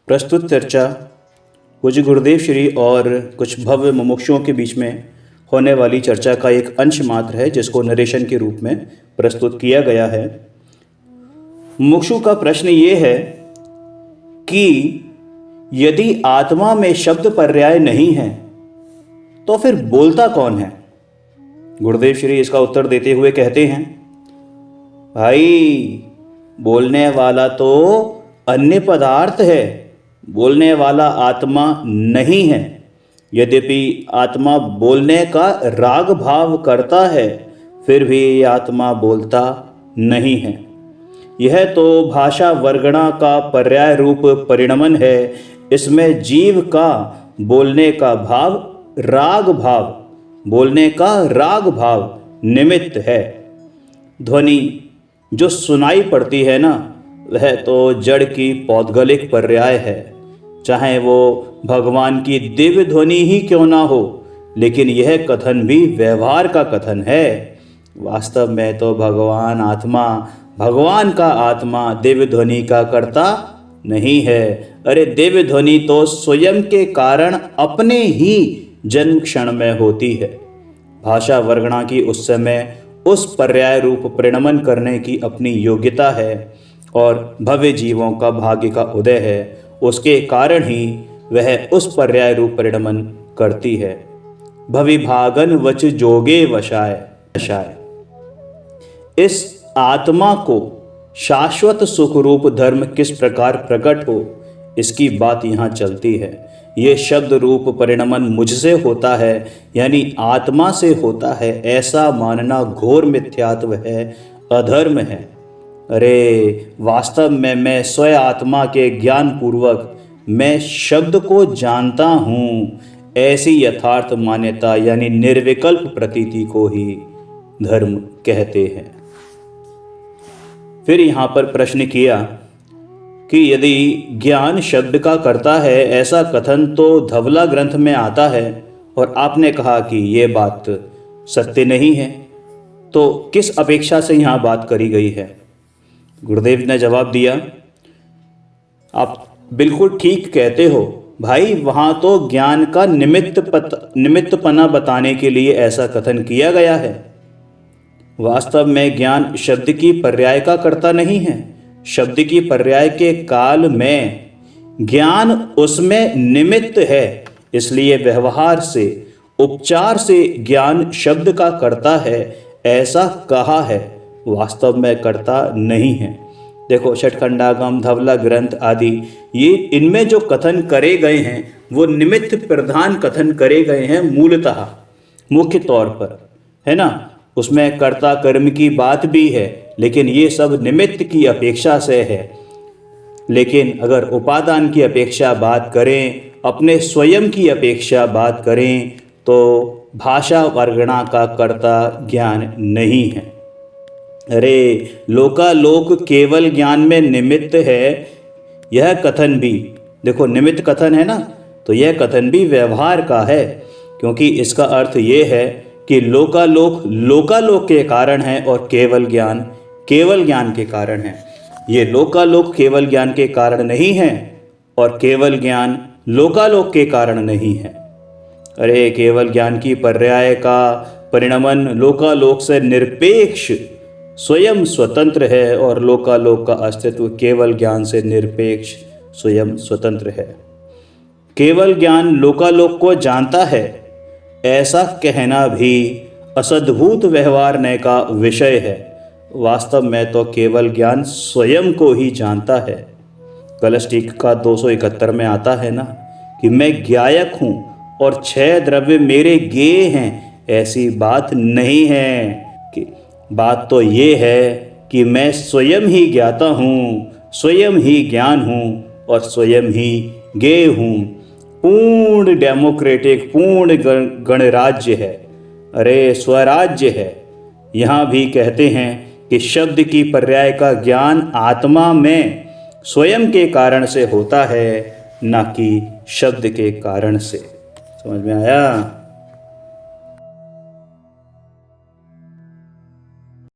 प्रस्तुत चर्चा पूज्य गुरुदेव श्री और कुछ भव्य मुमुक्षुओं के बीच में होने वाली चर्चा का एक अंश मात्र है, जिसको नरेशन के रूप में प्रस्तुत किया गया है। मुमुक्षु का प्रश्न ये है कि यदि आत्मा में शब्द पर्याय नहीं है तो फिर बोलता कौन है। गुरुदेव श्री इसका उत्तर देते हुए कहते हैं, भाई बोलने वाला तो अन्य पदार्थ है, बोलने वाला आत्मा नहीं है। यद्यपि आत्मा बोलने का राग भाव करता है, फिर भी आत्मा बोलता नहीं है। यह तो भाषा वर्गणा का पर्याय रूप परिणमन है। इसमें जीव का बोलने का भाव राग भाव, बोलने का राग भाव निमित्त है। ध्वनि जो सुनाई पड़ती है ना, वह तो जड़ की पौद्गलिक पर्याय है, चाहे वो भगवान की दिव्य ध्वनि ही क्यों ना हो, लेकिन यह कथन भी व्यवहार का कथन है। वास्तव में तो भगवान का आत्मा दिव्य ध्वनि का कर्ता नहीं है। अरे दिव्य ध्वनि तो स्वयं के कारण अपने ही जन्म क्षण में होती है। भाषा वर्गणा की उस समय उस पर्याय रूप परिणमन करने की अपनी योग्यता है और भव्य जीवों का भाग्य का उदय है। उसके कारण ही वह उस पर्याय रूप परिणमन करती है। भविभागन वच जोगे वशाय। इस आत्मा को शाश्वत सुख रूप धर्म किस प्रकार प्रकट हो, इसकी बात यहाँ चलती है। ये शब्द रूप परिणमन मुझसे होता है, यानी आत्मा से होता है, ऐसा मानना घोर मिथ्यात्व है, अधर्म है। अरे वास्तव में मैं स्वयं आत्मा के ज्ञान पूर्वक मैं शब्द को जानता हूँ, ऐसी यथार्थ मान्यता यानी निर्विकल्प प्रतीति को ही धर्म कहते हैं। फिर यहाँ पर प्रश्न किया कि यदि ज्ञान शब्द का करता है, ऐसा कथन तो धवला ग्रंथ में आता है और आपने कहा कि ये बात सत्य नहीं है, तो किस अपेक्षा से यहाँ बात करी गई है। गुरुदेव ने जवाब दिया, आप बिल्कुल ठीक कहते हो भाई, वहाँ तो ज्ञान का निमित्तपना बताने के लिए ऐसा कथन किया गया है। वास्तव में ज्ञान शब्द की पर्याय का कर्ता नहीं है। शब्द की पर्याय के काल में ज्ञान उसमें निमित्त है, इसलिए व्यवहार से उपचार से ज्ञान शब्द का कर्ता है, ऐसा कहा है। वास्तव में कर्ता नहीं है। देखो षटखंडागम, धवला ग्रंथ आदि, ये इनमें जो कथन करे गए हैं वो निमित्त प्रधान कथन करे गए हैं, मूलतः मुख्य तौर पर, है ना। उसमें कर्ता कर्म की बात भी है, लेकिन ये सब निमित्त की अपेक्षा से है। लेकिन अगर उपादान की अपेक्षा बात करें, अपने स्वयं की अपेक्षा बात करें, तो भाषा वर्गणा का कर्ता ज्ञान नहीं है। अरे लोकालोक केवल ज्ञान में निमित्त है, यह कथन भी देखो निमित्त कथन है ना, तो यह कथन भी व्यवहार का है, क्योंकि इसका अर्थ ये है कि लोकालोक के कारण है और केवल ज्ञान के कारण है। ये लोकालोक केवल ज्ञान के कारण नहीं है और केवल ज्ञान लोकालोक के कारण नहीं है। अरे केवल ज्ञान की पर्याय का परिणमन लोकालोक से निरपेक्ष स्वयं स्वतंत्र है और लोकालोक का अस्तित्व केवल ज्ञान से निरपेक्ष स्वयं स्वतंत्र है। केवल ज्ञान लोकालोक को जानता है, ऐसा कहना भी असद्भुत व्यवहार का विषय है। वास्तव में तो केवल ज्ञान स्वयं को ही जानता है। कलश टीका 271 में आता है ना कि मैं ज्ञायक हूँ और 6 द्रव्य मेरे ज्ञेय हैं। ऐसी बात नहीं है कि बात तो ये है कि मैं स्वयं ही ज्ञाता हूँ, स्वयं ही ज्ञान हूँ और स्वयं ही ज्ञेय हूँ। पूर्ण डेमोक्रेटिक, पूर्ण गणराज्य है, अरे स्वराज्य है। यहाँ भी कहते हैं कि शब्द की पर्याय का ज्ञान आत्मा में स्वयं के कारण से होता है, न कि शब्द के कारण से। समझ में आया।